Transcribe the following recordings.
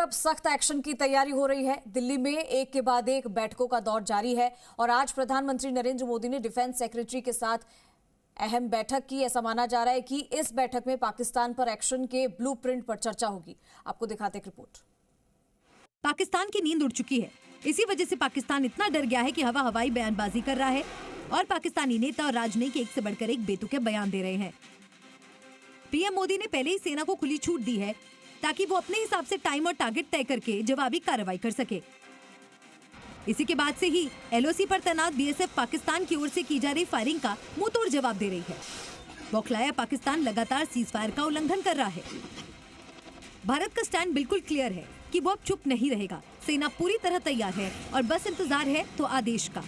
अब सख्त एक्शन की तैयारी हो रही है। दिल्ली में एक के बाद एक बैठकों का दौर जारी है और आज प्रधानमंत्री नरेंद्र मोदी ने डिफेंस सेक्रेटरी के साथ अहम बैठक की। ऐसा माना जा रहा है कि इस बैठक में पाकिस्तान पर एक्शन के ब्लूप्रिंट पर चर्चा होगी। आपको दिखाते हैं रिपोर्ट। पाकिस्तान की नींद उड़ चुकी है। इसी वजह से पाकिस्तान इतना डर गया है कि हवाई बयानबाजी कर रहा है और पाकिस्तानी नेता और राजनयिक एक से बढ़कर एक बेतुके बयान दे रहे हैं। पीएम मोदी ने पहले ही सेना को खुली छूट दी है ताकि वो अपने हिसाब से टाइम और टारगेट तय करके जवाबी कार्रवाई कर सके। इसी के बाद से ही एलओसी पर तैनात बीएसएफ पाकिस्तान की ओर से की जा रही फायरिंग का मुंहतोड़ जवाब दे रही है। बौखलाया पाकिस्तान लगातार सीजफायर का उल्लंघन कर रहा है। भारत का स्टैंड बिल्कुल क्लियर है कि वो अब चुप नहीं रहेगा। सेना पूरी तरह तैयार है और बस इंतजार है तो आदेश का।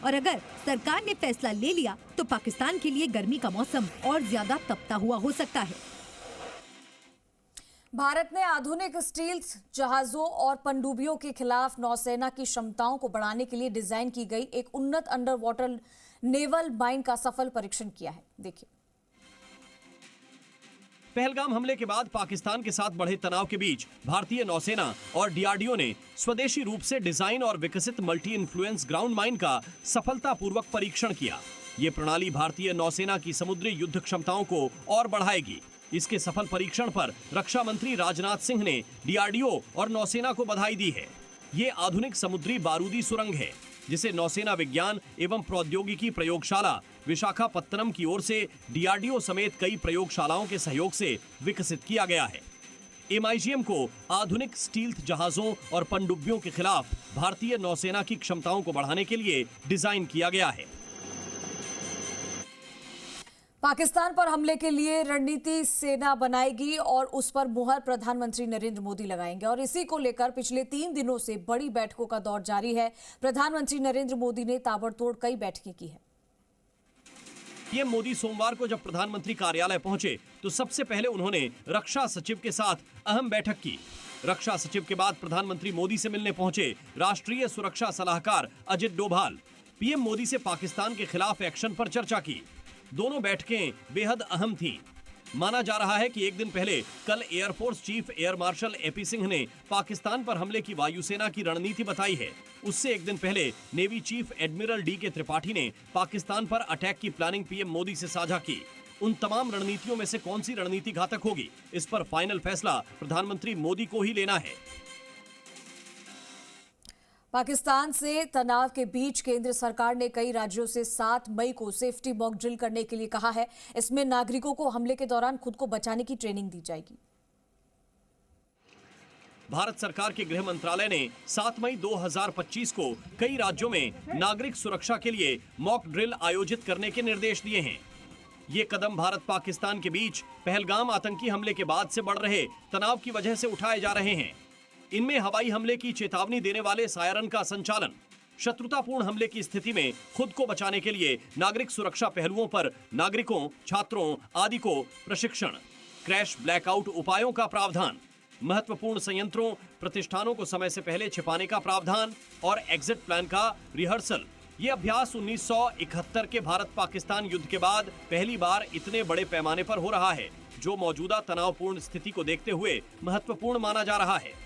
और अगर सरकार ने फैसला ले लिया तो पाकिस्तान के लिए गर्मी का मौसम और ज्यादा तपता हुआ हो सकता है। भारत ने आधुनिक स्टील जहाजों और पनडुब्बियों के खिलाफ नौसेना की क्षमताओं को बढ़ाने के लिए डिजाइन की गई एक उन्नत अंडर वाटर नेवल माइन का सफल परीक्षण किया है। देखिए, पहलगाम हमले के बाद पाकिस्तान के साथ बढ़े तनाव के बीच भारतीय नौसेना और डीआरडीओ ने स्वदेशी रूप से डिजाइन और विकसित मल्टी इन्फ्लुएंस ग्राउंड माइन का सफलतापूर्वक परीक्षण किया। ये प्रणाली भारतीय नौसेना की समुद्री युद्ध क्षमताओं को और बढ़ाएगी। इसके सफल परीक्षण पर रक्षा मंत्री राजनाथ सिंह ने डीआरडीओ और नौसेना को बधाई दी है। ये आधुनिक समुद्री बारूदी सुरंग है जिसे नौसेना विज्ञान एवं प्रौद्योगिकी प्रयोगशाला विशाखापत्तनम की ओर से डीआरडीओ समेत कई प्रयोगशालाओं के सहयोग से विकसित किया गया है। एमआईजीएम को आधुनिक स्टील्थ जहाजों और पनडुब्बियों के खिलाफ भारतीय नौसेना की क्षमताओं को बढ़ाने के लिए डिजाइन किया गया है। पाकिस्तान पर हमले के लिए रणनीति सेना बनाएगी और उस पर मुहर प्रधानमंत्री नरेंद्र मोदी लगाएंगे और इसी को लेकर पिछले 3 दिनों से बड़ी बैठकों का दौर जारी है। प्रधानमंत्री नरेंद्र मोदी ने ताबड़तोड़ कई बैठकें की है। पीएम मोदी सोमवार को जब प्रधानमंत्री कार्यालय पहुंचे तो सबसे पहले उन्होंने रक्षा सचिव के साथ अहम बैठक की। रक्षा सचिव के बाद प्रधानमंत्री मोदी से मिलने पहुंचे राष्ट्रीय सुरक्षा सलाहकार अजित डोभाल। पीएम मोदी से पाकिस्तान के खिलाफ एक्शन पर चर्चा की। दोनों बैठकें बेहद अहम थीं। माना जा रहा है कि एक दिन पहले कल air force chief air marshal AP Singh ने पाकिस्तान पर हमले की वायुसेना की रणनीति बताई है। उससे एक दिन पहले navy chief admiral DK. Tripathi ने पाकिस्तान पर अटैक की प्लानिंग पीएम मोदी से साझा की। उन तमाम रणनीतियों में से कौन सी रणनीति घातक होगी, इस पर फाइनल फैसला प्रधानमंत्री मोदी को ही लेना है। पाकिस्तान से तनाव के बीच केंद्र सरकार ने कई राज्यों से 7 मई को सेफ्टी मॉक ड्रिल करने के लिए कहा है। इसमें नागरिकों को हमले के दौरान खुद को बचाने की ट्रेनिंग दी जाएगी। भारत सरकार के गृह मंत्रालय ने 7 मई 2025 को कई राज्यों में नागरिक सुरक्षा के लिए मॉक ड्रिल आयोजित करने के निर्देश दिए हैं। ये कदम भारत पाकिस्तान के बीच पहलगाम आतंकी हमले के बाद से बढ़ रहे तनाव की वजह से उठाए जा रहे हैं। इनमें हवाई हमले की चेतावनी देने वाले सायरन का संचालन, शत्रुतापूर्ण हमले की स्थिति में खुद को बचाने के लिए नागरिक सुरक्षा पहलुओं पर नागरिकों, छात्रों आदि को प्रशिक्षण, क्रैश ब्लैकआउट उपायों का प्रावधान, महत्वपूर्ण संयंत्रों, प्रतिष्ठानों को समय से पहले छिपाने का प्रावधान और एग्जिट प्लान का रिहर्सल। ये अभ्यास 1971 के भारत पाकिस्तान युद्ध के बाद पहली बार इतने बड़े पैमाने पर हो रहा है, जो मौजूदा तनावपूर्ण स्थिति को देखते हुए महत्वपूर्ण माना जा रहा है।